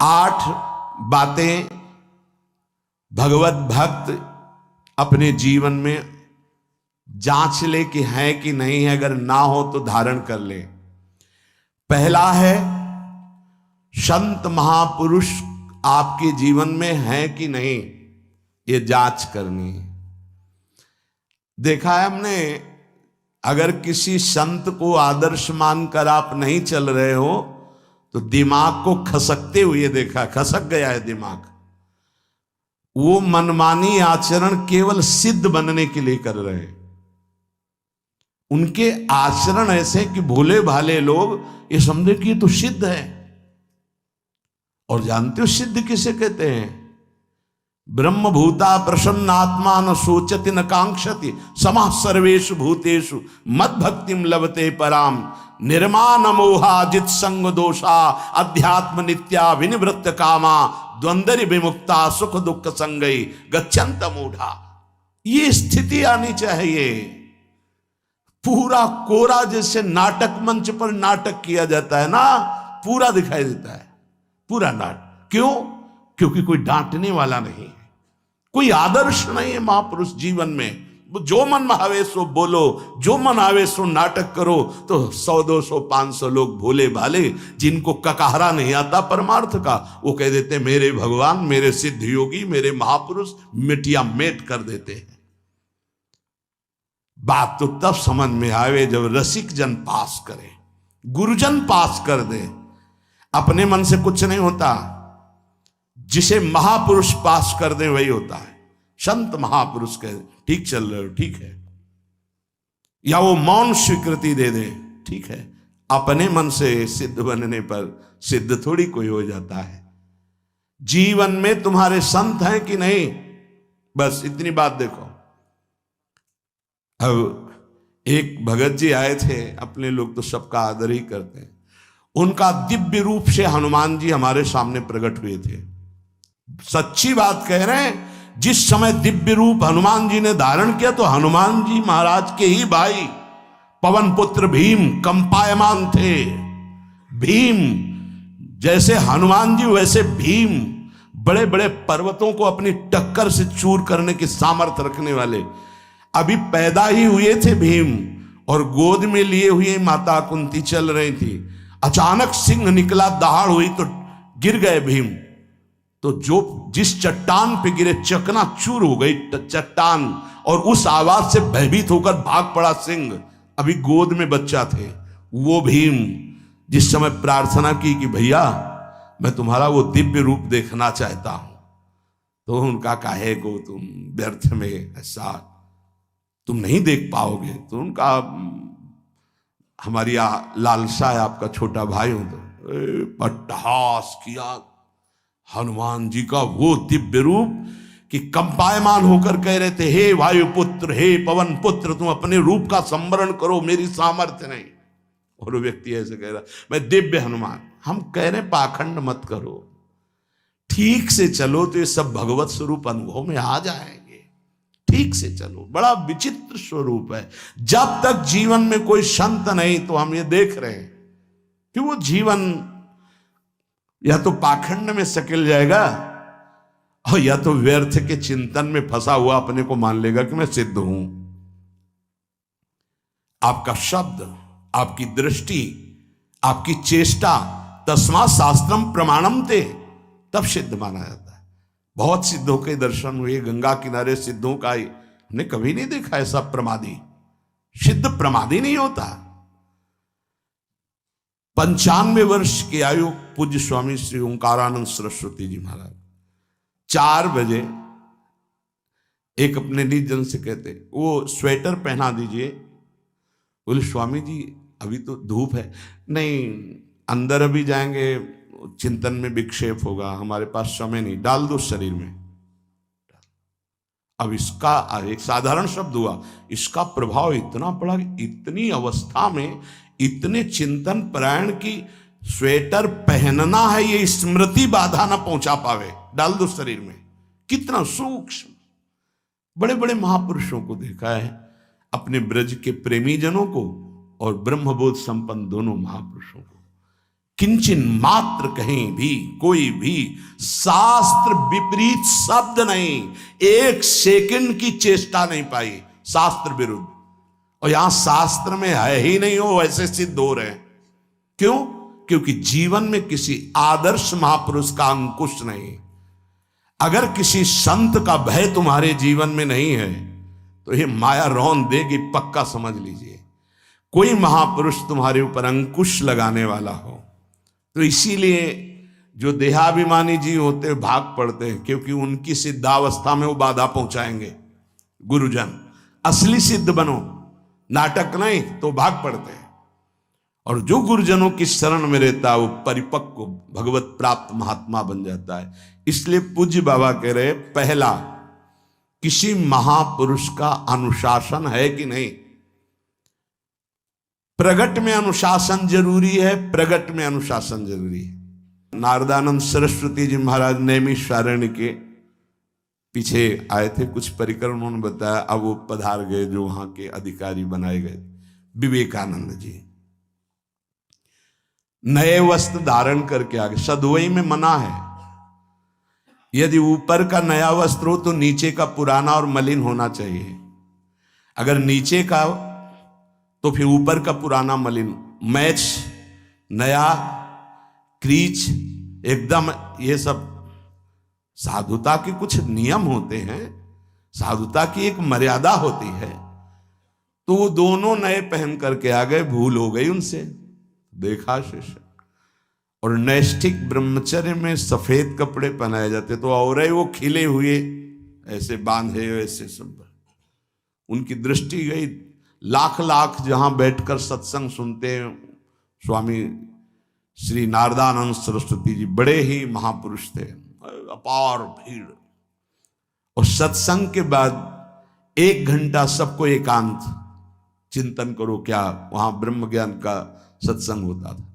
8 बातें भगवत भक्त अपने जीवन में जांच ले कि है कि नहीं है, अगर ना हो तो धारण कर ले। पहला है, संत महापुरुष आपके जीवन में है कि नहीं, ये जांच करनी है। देखा है हमने, अगर किसी संत को आदर्श मानकर आप नहीं चल रहे हो तो दिमाग को खसकते हुए देखा, खसक गया है दिमाग। वो मनमानी आचरण केवल सिद्ध बनने के लिए कर रहे हैं। उनके आचरण ऐसे कि भोले भाले लोग ये समझे कि ये तो सिद्ध है। और जानते हो सिद्ध किसे कहते हैं? ब्रह्म भूता प्रसन्नात्मा न सोचति न कांक्षति समः सर्वेषु भूतेषु मद भक्तिम लभते पराम निर्माण मोहाजित संग दोषा अध्यात्म नित्या विनिवृत्त कामा द्वंद्वरि विमुक्ता सुख दुख संगई गच्छन्त मूढ़ा। ये स्थिति आनी चाहिए। पूरा कोरा जैसे नाटक मंच पर नाटक किया जाता है ना, पूरा दिखाई देता है, पूरा नाटक। क्यों? क्योंकि कोई डांटने वाला नहीं है, कोई आदर्श नहीं है महापुरुष जीवन में। जो मन में आवे सो बोलो, जो मन आवे सो नाटक करो, तो 100 200 500 लोग भोले भाले जिनको ककाहरा नहीं आता परमार्थ का, वो कह देते मेरे भगवान, मेरे सिद्ध योगी, मेरे महापुरुष, मिटिया मेट कर देते हैं। बात तो तब समझ में आवे जब रसिक जन पास करे, गुरुजन पास कर दे। अपने मन से कुछ नहीं होता, जिसे महापुरुष पास कर दे वही होता है। संत महापुरुष कहे ठीक चल रहे हो, ठीक है, या वो मौन स्वीकृति दे दे, ठीक है। अपने मन से सिद्ध बनने पर सिद्ध थोड़ी कोई हो जाता है। जीवन में तुम्हारे संत हैं कि नहीं, बस इतनी बात देखो। अब एक भगत जी आए थे, अपने लोग तो सबका आदर ही करते हैं। उनका दिव्य रूप से हनुमान जी हमारे सामने प्रकट हुए थे। सच्ची बात कह रहे हैं, जिस समय दिव्य रूप हनुमान जी ने धारण किया तो हनुमान जी महाराज के ही भाई पवन पुत्र भीम कंपायमान थे। भीम जैसे हनुमान जी वैसे भीम, बड़े बड़े पर्वतों को अपनी टक्कर से चूर करने की सामर्थ्य रखने वाले। अभी पैदा ही हुए थे भीम और गोद में लिए हुए माता कुंती चल रही थी। अचानक सिंह निकला, दहाड़ हुई तो गिर गए भीम। तो जो जिस चट्टान पे गिरे चकनाचूर हो गई चट्टान, और उस आवाज से भयभीत होकर भाग पड़ा सिंह। अभी गोद में बच्चा थे। वो भीम जिस समय प्रार्थना की कि भैया मैं तुम्हारा वो दिव्य रूप देखना चाहता हूं, तो उनका काहे को तुम व्यर्थ में ऐसा तुम नहीं देख पाओगे। तो उनका हमारी लालसा है, आपका छोटा भाई हूं। तो पट्टहास किया हनुमान जी का वो दिव्य रूप कि कंपायमान होकर कह रहे थे, हे वायुपुत्र, हे पवन पुत्र, तुम अपने रूप का संवरण करो, मेरी सामर्थ्य नहीं। और वो व्यक्ति ऐसे कह रहा, मैं दिव्य हनुमान। हम कह रहे पाखंड मत करो, ठीक से चलो तो ये सब भगवत स्वरूप अनुभव में आ जाएंगे। ठीक से चलो, बड़ा विचित्र स्वरूप है। जब तक जीवन में कोई संत नहीं, तो हम ये देख रहे हैं कि वो जीवन या तो पाखंड में सकेल जाएगा, और या तो व्यर्थ के चिंतन में फंसा हुआ अपने को मान लेगा कि मैं सिद्ध हूं। आपका शब्द, आपकी दृष्टि, आपकी चेष्टा, तस्मात् शास्त्रम प्रमाणम ते, तब सिद्ध माना जाता है। बहुत सिद्धों के दर्शन हुए, गंगा किनारे सिद्धों का हमने कभी नहीं देखा ऐसा प्रमादी। सिद्ध प्रमादी नहीं होता। 95 वर्ष की आयु पूज्य स्वामी श्री ओंकारानंद सरस्वती जी महाराज 4 बजे एक अपने निज जन से कहते, वो स्वेटर पहना दीजिए। बोले स्वामी जी अभी तो धूप है। नहीं, अंदर अभी जाएंगे, चिंतन में विक्षेप होगा, हमारे पास समय नहीं, डाल दो शरीर में। अब इसका एक साधारण शब्द हुआ, इसका प्रभाव इतना पड़ा कि इतनी अवस्था में इतने चिंतन परायण की स्वेटर पहनना है, ये स्मृति बाधा ना पहुंचा पावे, डाल दो शरीर में। कितना सूक्ष्म। बड़े बड़े महापुरुषों को देखा है, अपने ब्रज के प्रेमी जनों को और ब्रह्मबोध संपन्न दोनों महापुरुषों को, किंचन मात्र कहीं भी कोई भी शास्त्र विपरीत शब्द नहीं, एक सेकंड की चेष्टा नहीं पाई शास्त्र विरुद्ध। और यहां शास्त्र में है ही नहीं, हो वैसे सिद्ध हो रहे हैं। क्यों? क्योंकि जीवन में किसी आदर्श महापुरुष का अंकुश नहीं। अगर किसी संत का भय तुम्हारे जीवन में नहीं है तो ये माया रौन देगी, पक्का समझ लीजिए। कोई महापुरुष तुम्हारे ऊपर अंकुश लगाने वाला हो। तो इसीलिए जो देहाभिमानी जी होते हैं भाग पड़ते हैं, क्योंकि उनकी सिद्धावस्था में वो बाधा पहुंचाएंगे गुरुजन। असली सिद्ध बनो, नाटक नहीं, तो भाग पड़ते हैं। और जो गुरुजनों की शरण में रहता है वो परिपक्व भगवत प्राप्त महात्मा बन जाता है। इसलिए पूज्य बाबा कह रहे, पहला, किसी महापुरुष का अनुशासन है कि नहीं। प्रगट में अनुशासन जरूरी है, प्रगट में अनुशासन जरूरी है। नारदानंद सरस्वती जी महाराज नैमिषारण्य के पीछे आए थे, कुछ परिक्रम उन्होंने बताया। अब वो पधार गए जो वहां के अधिकारी बनाए गए, विवेकानंद जी। नए वस्त्र धारण करके आ गए। सदुवई में मना है, यदि ऊपर का नया वस्त्र हो तो नीचे का पुराना और मलिन होना चाहिए। अगर नीचे का तो फिर ऊपर का पुराना मलिन, मैच नया, क्रीच एकदम, ये सब साधुता के कुछ नियम होते हैं, साधुता की एक मर्यादा होती है। तो वो दोनों नए पहन करके आ गए, भूल हो गई उनसे, देखा शिष्य। और नैष्ठिक ब्रह्मचर्य में सफेद कपड़े पहनाए जाते, तो और वो खिले हुए ऐसे बांधे, ऐसे सब उनकी दृष्टि गई। लाख लाख जहां बैठकर सत्संग सुनते हैं स्वामी श्री नारदानंद सरस्वती जी, बड़े ही महापुरुष थे, अपार भीड़। और सत्संग के बाद 1 घंटा सबको एकांत चिंतन करो, क्या वहां ब्रह्म ज्ञान का सत्संग होता था।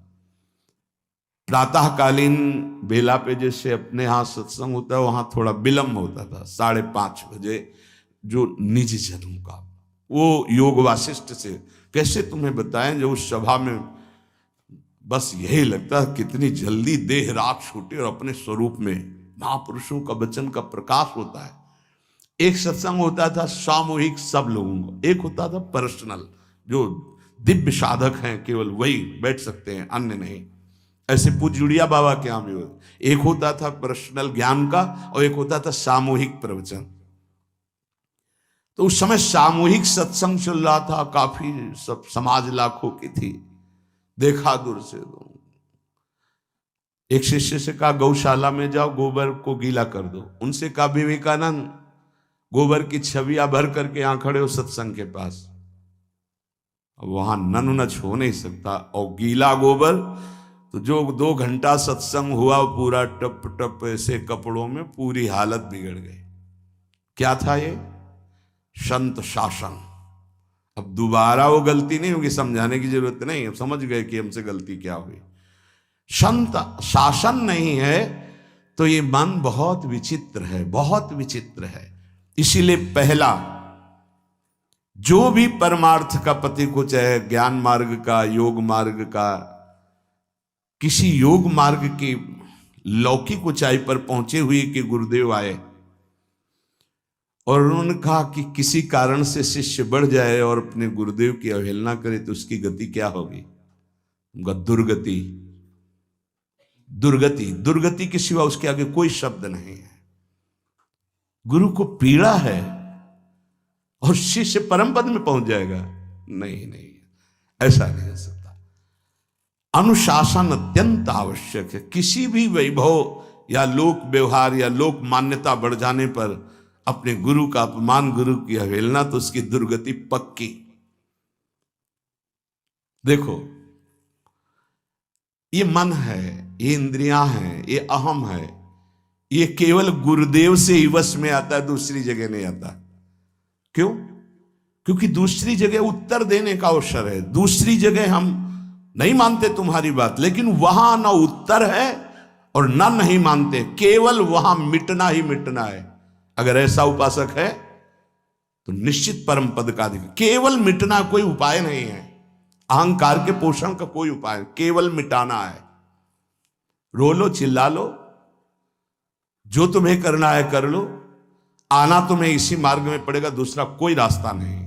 प्रातःकालीन बेला पे जैसे अपने यहाँ सत्संग होता है, वहां थोड़ा विलंब होता था, 5:30 बजे। जो निज जनों का वो योग वासिष्ठ से कैसे तुम्हें बताएं, जो उस सभा में बस यही लगता है कितनी जल्दी देह राख छूटे और अपने स्वरूप में महापुरुषों का वचन का प्रकाश होता है। एक सत्संग होता था सामूहिक सब लोगों को, एक होता था पर्सनल, जो दिव्य साधक हैं केवल वही बैठ सकते हैं, अन्य नहीं। ऐसे पूज्य बाबा के यहाँ भी एक होता था पर्सनल ज्ञान का और एक होता था सामूहिक प्रवचन। तो उस समय सामूहिक सत्संग चल रहा था, काफी सब समाज लाखों की थी। देखा दूर से, एक शिष्य से कहा गौशाला में जाओ, गोबर को गीला कर दो। उनसे कहा विवेकानंद गोबर की छवियां भर करके यहां खड़े हो सत्संग के पास, वहां नन नच हो नहीं सकता। और गीला गोबर तो जो 2 घंटा सत्संग हुआ पूरा टप टप ऐसे कपड़ों में, पूरी हालत बिगड़ गई। क्या था ये? संत शासन। अब दोबारा वो गलती नहीं होगी, समझाने की जरूरत नहीं, अब समझ गए कि हमसे गलती क्या हुई। संत शासन नहीं है तो ये मन बहुत विचित्र है, बहुत विचित्र है। इसीलिए पहला, जो भी परमार्थ का पति को, चाहे ज्ञान मार्ग का, योग मार्ग का, किसी योग मार्ग की लौकिक ऊंचाई पर पहुंचे हुए कि गुरुदेव आए और उन्होंने कहा कि किसी कारण से शिष्य बढ़ जाए और अपने गुरुदेव की अवहेलना करे तो उसकी गति क्या होगी? उनका दुर्गति। दुर्गति, दुर्गति के सिवा उसके आगे कोई शब्द नहीं है। गुरु को पीड़ा है और शिष्य परम पद में पहुंच जाएगा? नहीं नहीं, ऐसा नहीं हो सकता। अनुशासन अत्यंत आवश्यक है। किसी भी वैभव या लोक व्यवहार या लोक मान्यता बढ़ जाने पर अपने गुरु का अपमान, गुरु की अवहेलना, तो उसकी दुर्गति पक्की। देखो, ये मन है, ये इंद्रियां हैं, ये अहम है, ये केवल गुरुदेव से ही वश में आता है, दूसरी जगह नहीं आता। क्यों? क्योंकि दूसरी जगह उत्तर देने का अवसर है। दूसरी जगह हम नहीं मानते तुम्हारी बात, लेकिन वहां ना उत्तर है और ना नहीं मानते, केवल वहां मिटना ही मिटना है। अगर ऐसा उपासक है तो निश्चित परम पद का अधिकार। केवल मिटना कोई उपाय नहीं है, अहंकार के पोषण का कोई उपाय, केवल मिटाना है। रो लो, चिल्ला लो, जो तुम्हें करना है कर लो, आना तुम्हें इसी मार्ग में पड़ेगा, दूसरा कोई रास्ता नहीं।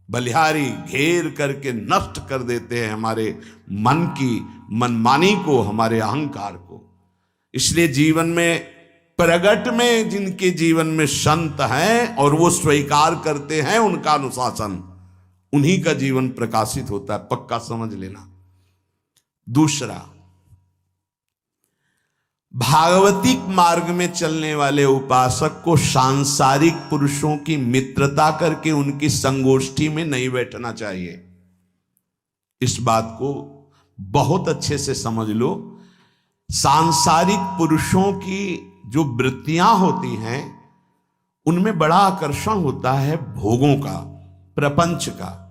बलिहारी घेर करके नष्ट कर देते हैं हमारे मन की मनमानी को, हमारे अहंकार को। इसलिए जीवन में प्रगट में जिनके जीवन में संत हैं और वो स्वीकार करते हैं उनका अनुशासन, उन्हीं का जीवन प्रकाशित होता है, पक्का समझ लेना। दूसरा, भागवतिक मार्ग में चलने वाले उपासक को सांसारिक पुरुषों की मित्रता करके उनकी संगोष्ठी में नहीं बैठना चाहिए। इस बात को बहुत अच्छे से समझ लो। सांसारिक पुरुषों की जो वृत्तियां होती हैं उनमें बड़ा आकर्षण होता है भोगों का, प्रपंच का।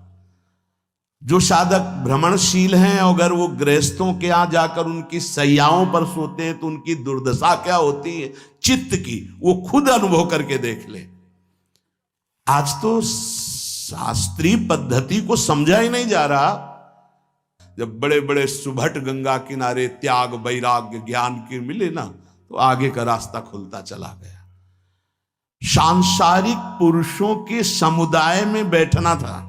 जो साधक भ्रमणशील हैं, अगर वो गृहस्थों के यहां जाकर उनकी सैयाओं पर सोते हैं तो उनकी दुर्दशा क्या होती है चित्त की, वो खुद अनुभव करके देख ले। आज तो शास्त्रीय पद्धति को समझा ही नहीं जा रहा। जब बड़े बड़े सुभट गंगा किनारे त्याग वैराग्य ज्ञान के मिले ना, तो आगे का रास्ता खुलता चला गया। सांसारिक पुरुषों के समुदाय में बैठना था।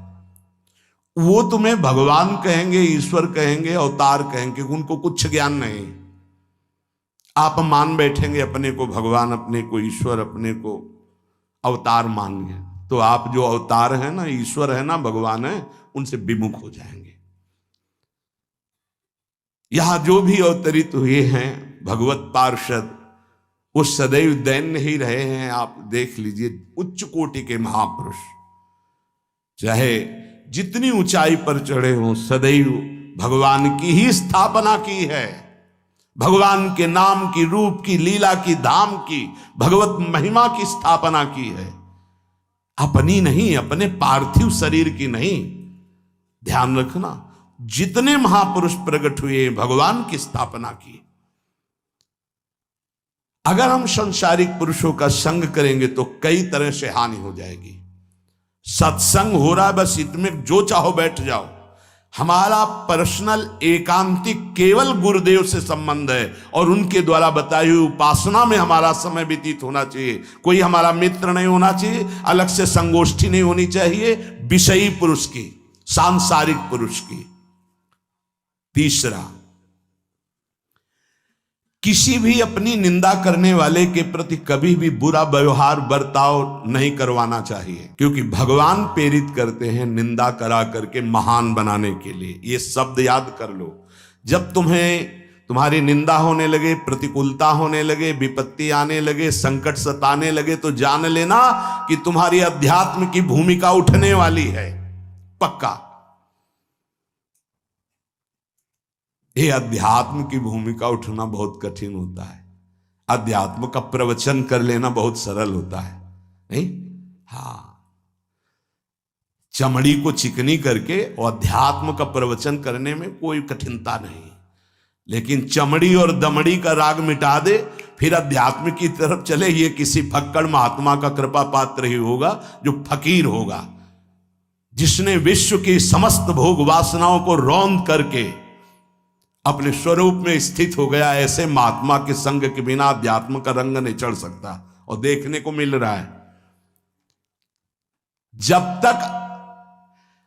वो तुम्हें भगवान कहेंगे, ईश्वर कहेंगे, अवतार कहेंगे, उनको कुछ ज्ञान नहीं। आप मान बैठेंगे अपने को भगवान, अपने को ईश्वर, अपने को अवतार मानिए, तो आप जो अवतार है ना, ईश्वर है ना, भगवान है, उनसे विमुख हो जाएंगे। यहां जो भी अवतरित हुए हैं भगवत पार्षद, वो सदैव दैन्य ही रहे हैं। आप देख लीजिए, उच्च कोटि के महापुरुष चाहे जितनी ऊंचाई पर चढ़े हों, सदैव भगवान की ही स्थापना की है। भगवान के नाम की, रूप की, लीला की, धाम की, भगवत महिमा की स्थापना की है, अपनी नहीं, अपने पार्थिव शरीर की नहीं। ध्यान रखना, जितने महापुरुष प्रकट हुए भगवान की स्थापना की। अगर हम संसारिक पुरुषों का संग करेंगे तो कई तरह से हानि हो जाएगी। सत्संग हो रहा है, बस इतने जो चाहो बैठ जाओ। हमारा पर्सनल एकांतिक केवल गुरुदेव से संबंध है और उनके द्वारा बताई हुई उपासना में हमारा समय व्यतीत होना चाहिए। कोई हमारा मित्र नहीं होना चाहिए, अलग से संगोष्ठी नहीं होनी चाहिए विषयी पुरुष की, सांसारिक पुरुष की। तीसरा, किसी भी अपनी निंदा करने वाले के प्रति कभी भी बुरा व्यवहार बर्ताव नहीं करवाना चाहिए, क्योंकि भगवान प्रेरित करते हैं निंदा करा करके महान बनाने के लिए। ये शब्द याद कर लो। जब तुम्हारी निंदा होने लगे, प्रतिकूलता होने लगे, विपत्ति आने लगे, संकट सताने लगे, तो जान लेना कि तुम्हारी अध्यात्म की भूमिका उठने वाली है, पक्का। ये अध्यात्म की भूमिका उठना बहुत कठिन होता है। अध्यात्म का प्रवचन कर लेना बहुत सरल होता है, नहीं? हाँ, चमड़ी को चिकनी करके और अध्यात्म का प्रवचन करने में कोई कठिनता नहीं, लेकिन चमड़ी और दमड़ी का राग मिटा दे, फिर अध्यात्म की तरफ चले, ये किसी फक्कड़ महात्मा का कृपा पात्र ही होगा, जो फकीर होगा, जिसने विश्व की समस्त भोग वासनाओं को रौंद करके अपने स्वरूप में स्थित हो गया। ऐसे महात्मा के संग के बिना अध्यात्म का रंग नहीं चढ़ सकता, और देखने को मिल रहा है। जब तक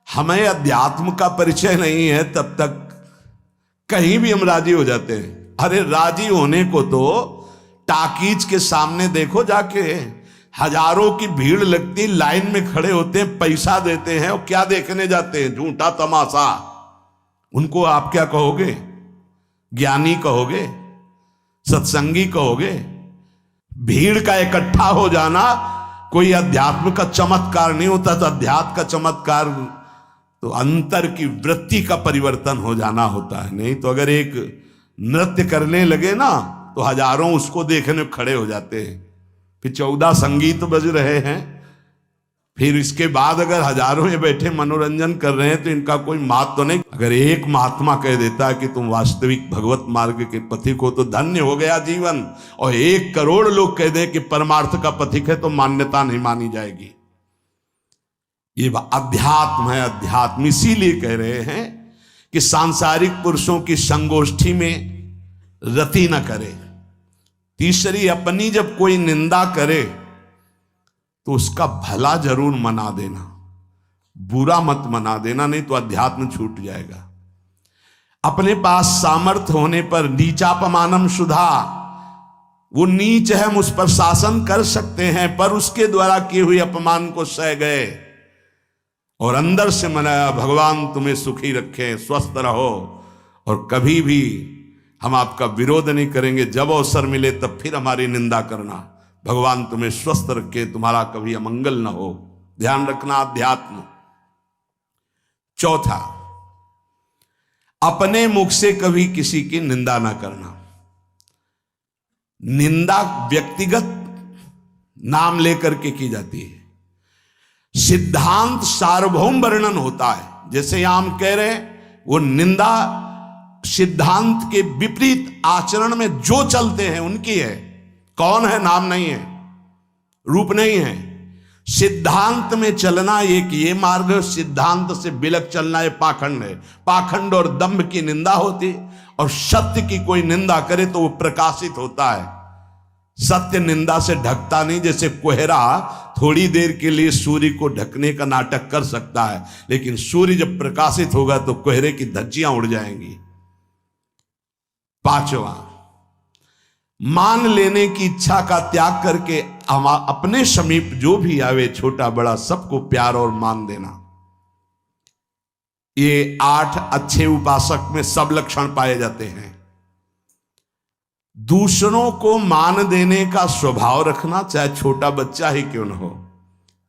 हमें अध्यात्म का परिचय नहीं है तब तक कहीं भी हम राजी हो जाते हैं। अरे राजी होने को तो टाकीज के सामने देखो जाके, हजारों की भीड़ लगती, लाइन में खड़े होते हैं, पैसा देते हैं, और क्या देखने जाते हैं? झूठा तमाशा। उनको आप क्या कहोगे? ज्ञानी कहोगे? सत्संगी कहोगे? भीड़ का इकट्ठा हो जाना कोई अध्यात्म का चमत्कार नहीं होता। तो अध्यात्म का चमत्कार तो अंतर की वृत्ति का परिवर्तन हो जाना होता है। नहीं तो अगर एक नृत्य करने लगे ना तो हजारों उसको देखने खड़े हो जाते हैं। फिर 14 संगीत बज रहे हैं, फिर इसके बाद अगर हजारों ये बैठे मनोरंजन कर रहे हैं तो इनका कोई महत्व तो नहीं। अगर एक महात्मा कह देता है कि तुम वास्तविक भगवत मार्ग के पथिक हो तो धन्य हो गया जीवन, और 1 करोड़ लोग कह दें कि परमार्थ का पथिक है तो मान्यता नहीं मानी जाएगी। ये अध्यात्म है, अध्यात्म। इसीलिए कह रहे हैं कि सांसारिक पुरुषों की संगोष्ठी में रति न करे। तीसरी, अपनी जब कोई निंदा करे तो उसका भला जरूर मना देना, बुरा मत मना देना, नहीं तो अध्यात्म छूट जाएगा। अपने पास सामर्थ्य होने पर नीचापमानम सुधा, वो नीच है, हम उस पर शासन कर सकते हैं, पर उसके द्वारा किए हुए अपमान को सह गए और अंदर से मनाया, भगवान तुम्हें सुखी रखे, स्वस्थ रहो, और कभी भी हम आपका विरोध नहीं करेंगे, जब अवसर मिले तब फिर हमारी निंदा करना, भगवान तुम्हें स्वस्थ रखे, तुम्हारा कभी अमंगल न हो। ध्यान रखना अध्यात्म। चौथा, अपने मुख से कभी किसी की निंदा ना करना। निंदा व्यक्तिगत नाम लेकर के की जाती है, सिद्धांत सार्वभौम वर्णन होता है। जैसे यहां हम कह रहे हैं, वो निंदा सिद्धांत के विपरीत आचरण में जो चलते हैं उनकी है। कौन है? नाम नहीं है, रूप नहीं है। सिद्धांत में चलना एक ये मार्ग, सिद्धांत से बिलक चलना ये पाखंड है। पाखंड और दंभ की निंदा होती, और सत्य की कोई निंदा करे तो वो प्रकाशित होता है। सत्य निंदा से ढकता नहीं। जैसे कोहरा थोड़ी देर के लिए सूर्य को ढकने का नाटक कर सकता है, लेकिन सूर्य जब प्रकाशित होगा तो कोहरे की धज्जियां उड़ जाएंगी। पांचवा, मान लेने की इच्छा का त्याग करके अपने समीप जो भी आवे, छोटा बड़ा, सबको प्यार और मान देना। ये 8 अच्छे उपासक में सब लक्षण पाए जाते हैं। दूसरों को मान देने का स्वभाव रखना, चाहे छोटा बच्चा ही क्यों न हो।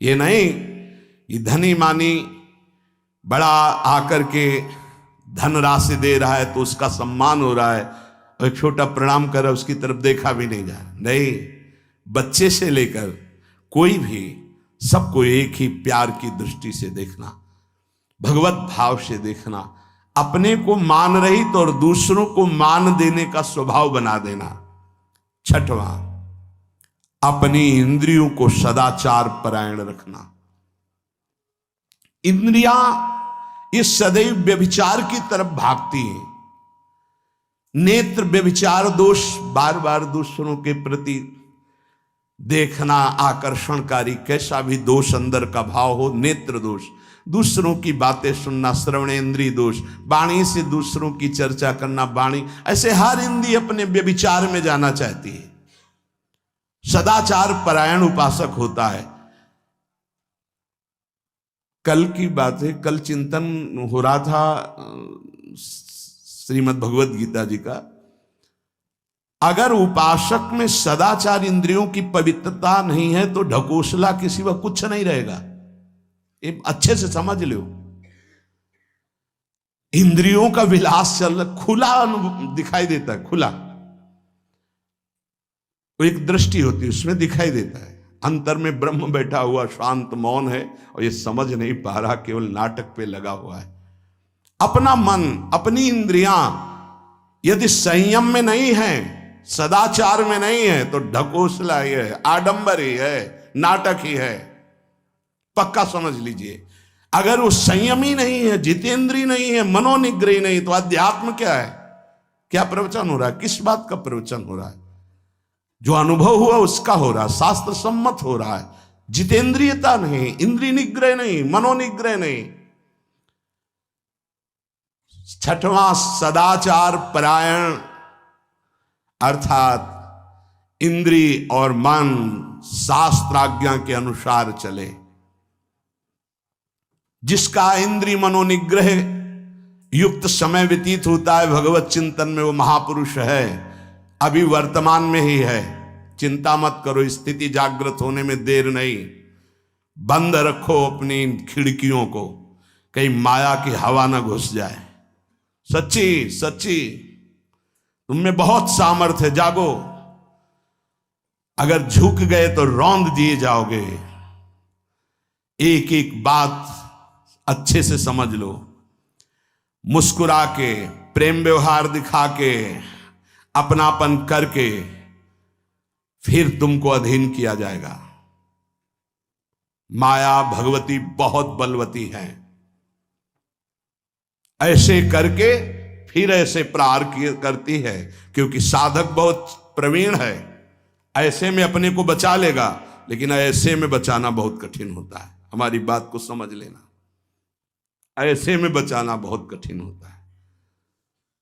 ये नहीं कि धनी मानी बड़ा आकर के धन राशि दे रहा है तो उसका सम्मान हो रहा है, और एक छोटा प्रणाम कर रहा है उसकी तरफ देखा भी नहीं जा रहा। नहीं, बच्चे से लेकर कोई भी, सबको एक ही प्यार की दृष्टि से देखना, भगवत भाव से देखना, अपने को मान रहित और दूसरों को मान देने का स्वभाव बना देना। छठवां, अपनी इंद्रियों को सदाचार परायण रखना। इंद्रियां ये सदैव व्यभिचार की तरफ भागती हैं। नेत्र व्यभिचार दोष, बार बार दूसरों के प्रति देखना आकर्षणकारी, कैसा भी दोष अंदर का भाव हो, नेत्र दोष। दूसरों की बातें सुनना, श्रवणेन्द्रिय दोष। वाणी से दूसरों की चर्चा करना, वाणी, ऐसे हर इंद्रिय अपने व्यभिचार में जाना चाहती है। सदाचार परायण उपासक होता है। कल की बात है, कल चिंतन हो रहा था श्रीमद् भगवत गीता जी का। अगर उपासक में सदाचार, इंद्रियों की पवित्रता नहीं है तो ढकोसला किसी वक्त कुछ नहीं रहेगा। ये अच्छे से समझ लो। इंद्रियों का विलास चल खुला दिखाई देता है, खुला एक दृष्टि होती है, उसमें दिखाई देता है। अंतर में ब्रह्म बैठा हुआ शांत मौन है और ये समझ नहीं पा रहा, केवल नाटक पे लगा हुआ है। अपना मन, अपनी इंद्रियां यदि संयम में नहीं है, सदाचार में नहीं है, तो ढकोसला ही है, आडंबर ही है, नाटक ही है। पक्का समझ लीजिए। अगर वो संयमी नहीं है, जितेंद्रीय नहीं है, मनोनिग्रही नहीं, तो अध्यात्म क्या है? क्या प्रवचन हो रहा है? किस बात का प्रवचन हो रहा है? जो अनुभव हुआ उसका हो रहा है, शास्त्र सम्मत हो रहा है। जितेंद्रियता नहीं, इंद्रिय निग्रह नहीं, मनोनिग्रह नहीं। छठवां, सदाचार परायण, अर्थात इंद्रिय और मन शास्त्राज्ञा के अनुसार चले। जिसका इंद्रिय मनोनिग्रह युक्त समय व्यतीत होता है भगवत चिंतन में, वो महापुरुष है। अभी वर्तमान में ही है, चिंता मत करो, स्थिति जागृत होने में देर नहीं। बंद रखो अपनी खिड़कियों को, कहीं माया की हवा ना घुस जाए। सच्ची सच्ची तुममें बहुत सामर्थ्य है, जागो। अगर झुक गए तो रौंद दिए जाओगे। एक एक बात अच्छे से समझ लो। मुस्कुरा के, प्रेम व्यवहार दिखा के, अपनापन करके फिर तुमको अधीन किया जाएगा। माया भगवती बहुत बलवती है। ऐसे करके फिर ऐसे प्रहार करती है, क्योंकि साधक बहुत प्रवीण है, ऐसे में अपने को बचा लेगा, लेकिन ऐसे में बचाना बहुत कठिन होता है। हमारी बात को समझ लेना, ऐसे में बचाना बहुत कठिन होता है,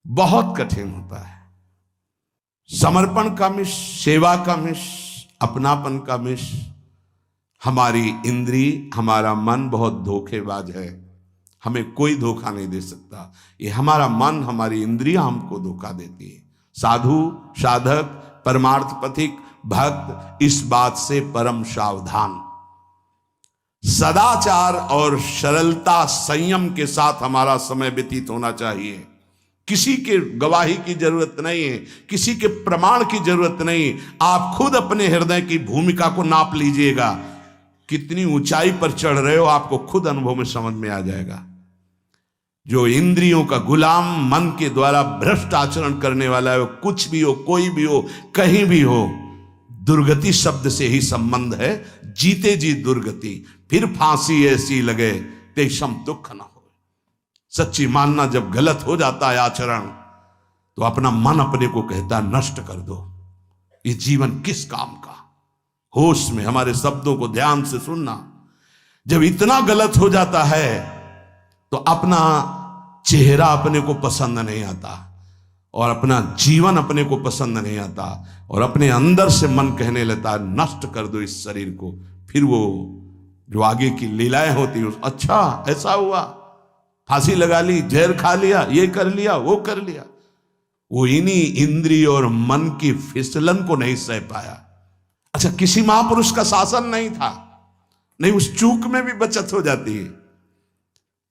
बहुत कठिन होता है। समर्पण का मिश, सेवा का मिश, अपनापन का मिश। हमारी इंद्री, हमारा मन बहुत धोखेबाज है, हमें कोई धोखा नहीं दे सकता। ये हमारा मन, हमारी इंद्रियां हमको धोखा देती है। साधु, साधक, परमार्थ पथिक, भक्त इस बात से परम सावधान। सदाचार और सरलता, संयम के साथ हमारा समय व्यतीत होना चाहिए। किसी के गवाही की जरूरत नहीं है, किसी के प्रमाण की जरूरत नहीं। आप खुद अपने हृदय की भूमिका को नाप लीजिएगा, कितनी ऊंचाई पर चढ़ रहे हो आपको खुद अनुभव में समझ में आ जाएगा। जो इंद्रियों का गुलाम, मन के द्वारा भ्रष्ट आचरण करने वाला है, वो कुछ भी हो, कोई भी हो, कहीं भी हो, दुर्गति शब्द से ही संबंध है। जीते जी दुर्गति, फिर फांसी ऐसी लगे तेषम दुख न हो। सच्ची मानना, जब गलत हो जाता है आचरण, तो अपना मन अपने को कहता है नष्ट कर दो, ये जीवन किस काम का। होश में हमारे शब्दों को ध्यान से सुनना। जब इतना गलत हो जाता है तो अपना चेहरा अपने को पसंद नहीं आता, और अपना जीवन अपने को पसंद नहीं आता, और अपने अंदर से मन कहने लगता है नष्ट कर दो इस शरीर को। फिर वो जो आगे की लीलाएं होती है, अच्छा ऐसा हुआ, फांसी लगा ली, जहर खा लिया, ये कर लिया, वो कर लिया। वो इन्हीं इंद्रिय और मन की फिसलन को नहीं सह पाया। अच्छा, किसी महापुरुष का शासन नहीं था, नहीं, उस चूक में भी बचत हो जाती है।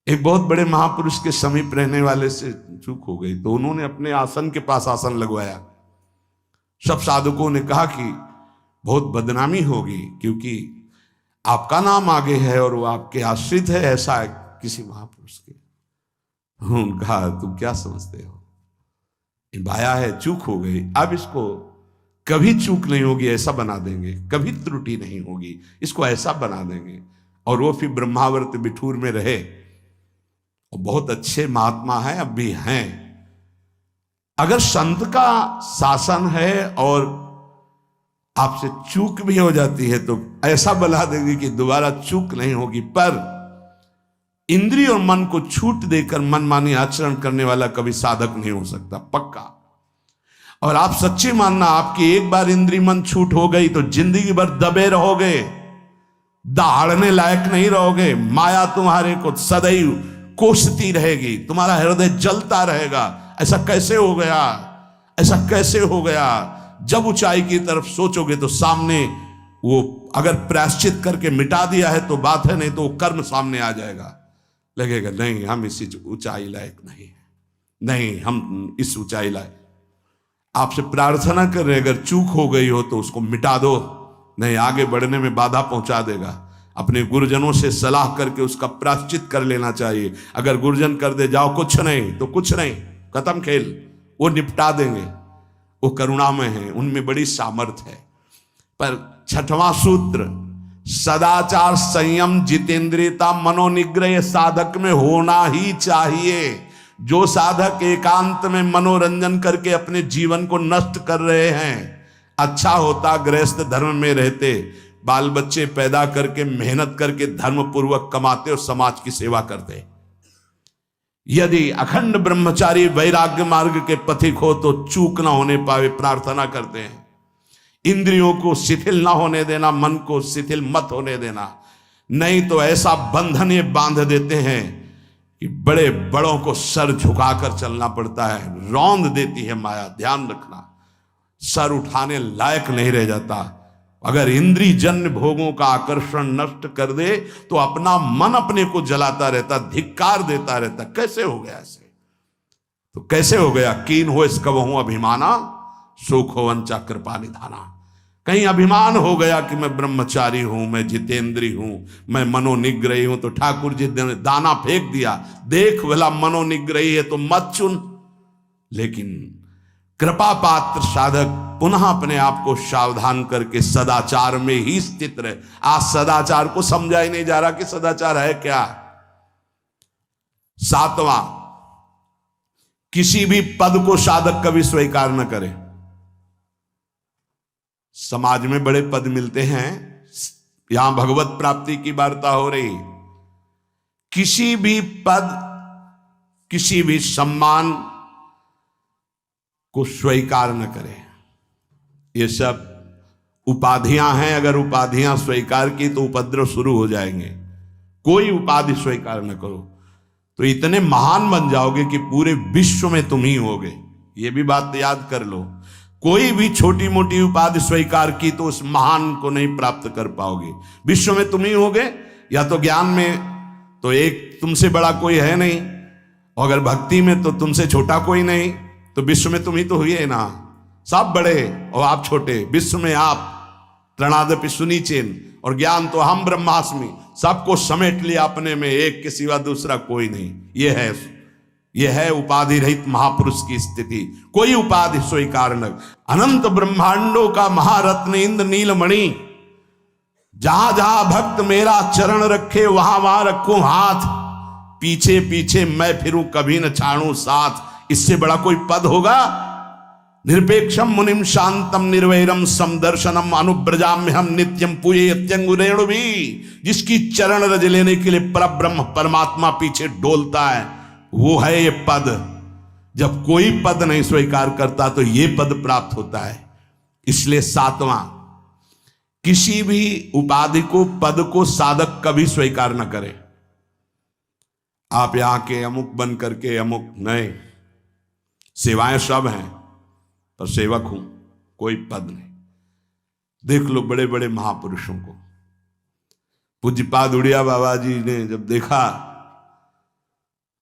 एक बहुत बड़े महापुरुष के समीप रहने वाले से चूक हो गई, तो उन्होंने अपने आसन के पास आसन लगवाया। सब साधुकों ने कहा कि बहुत बदनामी होगी, क्योंकि आपका नाम आगे है और वो आपके आश्रित है, ऐसा है किसी महापुरुष के। उन्होंने कहा तुम क्या समझते हो, ये बाया है, चूक हो गई, अब इसको कभी चूक नहीं होगी ऐसा बना देंगे, कभी त्रुटि नहीं होगी, इसको ऐसा बना देंगे। और वो फिर ब्रह्मावर्त बिठूर में रहे, और बहुत अच्छे महात्मा हैं, अब भी हैं। अगर संत का शासन है और आपसे चूक भी हो जाती है तो ऐसा बना देंगे कि दोबारा चूक नहीं होगी। पर इंद्रिय और मन को छूट देकर मनमानी आचरण करने वाला कभी साधक नहीं हो सकता, पक्का। और आप सच्चे मानना, आपकी एक बार इंद्रिय मन छूट हो गई तो जिंदगी भर दबे रहोगे, दहाड़ने लायक नहीं रहोगे। माया तुम्हारे को सदैव कोसती रहेगी, तुम्हारा हृदय जलता रहेगा। ऐसा कैसे हो गया, ऐसा कैसे हो गया। जब ऊंचाई की तरफ सोचोगे तो सामने वो अगर प्रायश्चित करके मिटा दिया है तो बात है, नहीं तो वो कर्म सामने आ जाएगा। लगेगा नहीं, हम इसी ऊंचाई लायक नहीं है, नहीं हम इस ऊंचाई लायक। आपसे प्रार्थना कर रहे, अगर चूक हो गई हो तो उसको मिटा दो, नहीं आगे बढ़ने में बाधा पहुंचा देगा। अपने गुरुजनों से सलाह करके उसका प्रायश्चित कर लेना चाहिए। अगर गुरुजन कर दे जाओ कुछ नहीं तो कुछ नहीं, खत्म खेल, वो निपटा देंगे, वो करुणामय है, उनमें बड़ी सामर्थ्य है। पर छठवां सूत्र, सदाचार, संयम, जितेंद्रियता, मनोनिग्रह साधक में होना ही चाहिए। जो साधक एकांत में मनोरंजन करके अपने जीवन को नष्ट कर रहे हैं, अच्छा होता गृहस्थ धर्म में रहते, बाल बच्चे पैदा करके मेहनत करके धर्म पूर्वक कमाते और समाज की सेवा करते। यदि अखंड ब्रह्मचारी वैराग्य मार्ग के पथिक हो तो चूक ना होने पावे, प्रार्थना करते हैं। इंद्रियों को शिथिल ना होने देना, मन को शिथिल मत होने देना, नहीं तो ऐसा बंधन ये बांध देते हैं कि बड़े बड़ों को सर झुकाकर चलना पड़ता है, रौंद देती है माया। ध्यान रखना, सर उठाने लायक नहीं रह जाता। अगर इंद्रिय जन्य भोगों का आकर्षण नष्ट कर दे तो अपना मन अपने को जलाता रहता, धिक्कार देता रहता। कैसे हो गया ऐसे, तो कैसे हो गया। कीन हो इसका वहू अभिमाना, सुख हो वंचा कृपा निधाना। कहीं अभिमान हो गया कि मैं ब्रह्मचारी हूं, मैं जितेंद्री हूं, मैं मनोनिग्रही हूं, तो ठाकुर जी ने दाना फेंक दिया, देख भला मनोनिग्रही है तो मत चुन। लेकिन कृपा पात्र साधक पुनः अपने आप को सावधान करके सदाचार में ही स्थित रहे। आज सदाचार को समझा ही नहीं जा रहा कि सदाचार है क्या। सातवां, किसी भी पद को साधक कभी स्वीकार न करे। समाज में बड़े पद मिलते हैं, यहां भगवत प्राप्ति की वार्ता हो रही। किसी भी पद, किसी भी सम्मान को स्वीकार न करे। ये सब उपाधियां हैं, अगर उपाधियां स्वीकार की तो उपद्रव शुरू हो जाएंगे। कोई उपाधि स्वीकार न करो तो इतने महान बन जाओगे कि पूरे विश्व में तुम ही होगे। ये भी बात याद कर लो। कोई भी छोटी मोटी उपाधि स्वीकार की तो उस महान को नहीं प्राप्त कर पाओगे। विश्व में तुम ही होगे, या तो ज्ञान में तो एक तुमसे बड़ा कोई है नहीं, और अगर भक्ति में तो तुमसे छोटा कोई नहीं। तो विश्व में तुम ही तो हुए ना, सब बड़े और आप छोटे। विश्व में आप त्रणादपि सुनीचेन, और ज्ञान तो हम ब्रह्मास्मि, सबको समेट लिया अपने में, एक के सिवा दूसरा कोई नहीं। यह है उपाधि रहित महापुरुष की स्थिति। कोई उपाधि स्वीकार न। अनंत ब्रह्मांडों का महारत्न इंद्र नीलमणि, जहां जहां भक्त मेरा चरण रखे वहां वहां रखूं हाथ, पीछे पीछे मैं फिरूं कभी न छाड़ूं साथ। इससे बड़ा कोई पद होगा? निरपेक्षम मुनिम शांतम निर्वैरम समदर्शनम अनुब्रजाम्य हम नित्यम पूजे अत्यंगुरेणु भी। जिसकी चरण रज लेने के लिए परब्रह्म परमात्मा पीछे डोलता है, वो है ये पद। जब कोई पद नहीं स्वीकार करता तो ये पद प्राप्त होता है। इसलिए 7वां, किसी भी उपाधि को, पद को साधक कभी स्वीकार न करे। आप यहां के अमुक बन करके अमुक नहीं, सेवाएं सब हैं पर सेवक हूं, कोई पद नहीं। देख लो बड़े बड़े महापुरुषों को। पूज्यपाद उड़िया बाबा जी ने जब देखा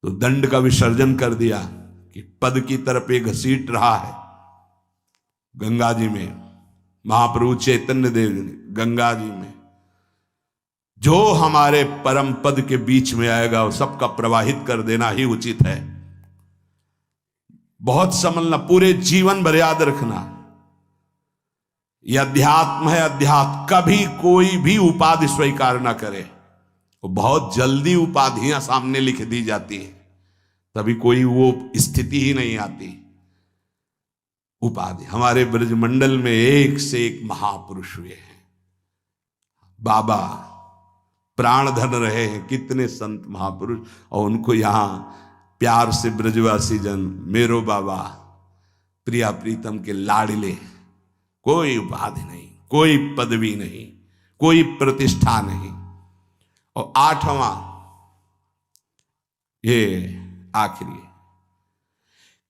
तो दंड का विसर्जन कर दिया कि पद की तरफ एक घसीट रहा है। गंगा जी में महाप्रभु चैतन्य देव ने गंगा जी में जो हमारे परम पद के बीच में आएगा वो सबका प्रवाहित कर देना ही उचित है। बहुत समझना, पूरे जीवन भर याद रखना, यह अध्यात्म है। अध्यात्म कभी कोई भी उपाधि स्वीकार ना करे। वो बहुत जल्दी उपाधियां सामने लिख दी जाती हैं, तभी कोई वो स्थिति ही नहीं आती। उपाधि हमारे ब्रजमंडल में एक से एक महापुरुष हुए हैं। बाबा प्राण धन रहे हैं, कितने संत महापुरुष, और उनको यहां प्यार से ब्रजवासी जन मेरो बाबा प्रिया प्रीतम के लाडले। कोई उपाधि नहीं, कोई पदवी नहीं, कोई प्रतिष्ठा नहीं। और 8वां, ये आखिरी,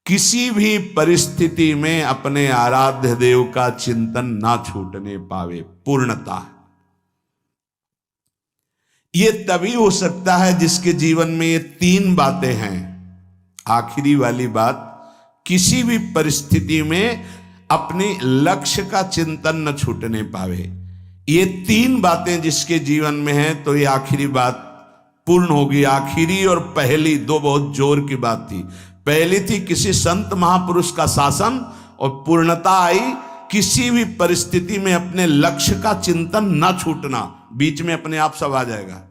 किसी भी परिस्थिति में अपने आराध्य देव का चिंतन ना छूटने पावे। पूर्णता ये तभी हो सकता है जिसके जीवन में ये 3 बातें हैं। आखिरी वाली बात, किसी भी परिस्थिति में अपने लक्ष्य का चिंतन न छूटने पावे। ये 3 बातें जिसके जीवन में हैं तो ये आखिरी बात पूर्ण होगी। आखिरी और पहली 2 बहुत जोर की बात थी। पहली थी किसी संत महापुरुष का शासन, और पूर्णता आई किसी भी परिस्थिति में अपने लक्ष्य का चिंतन न छूटना। बीच में अपने आप सब आ जाएगा।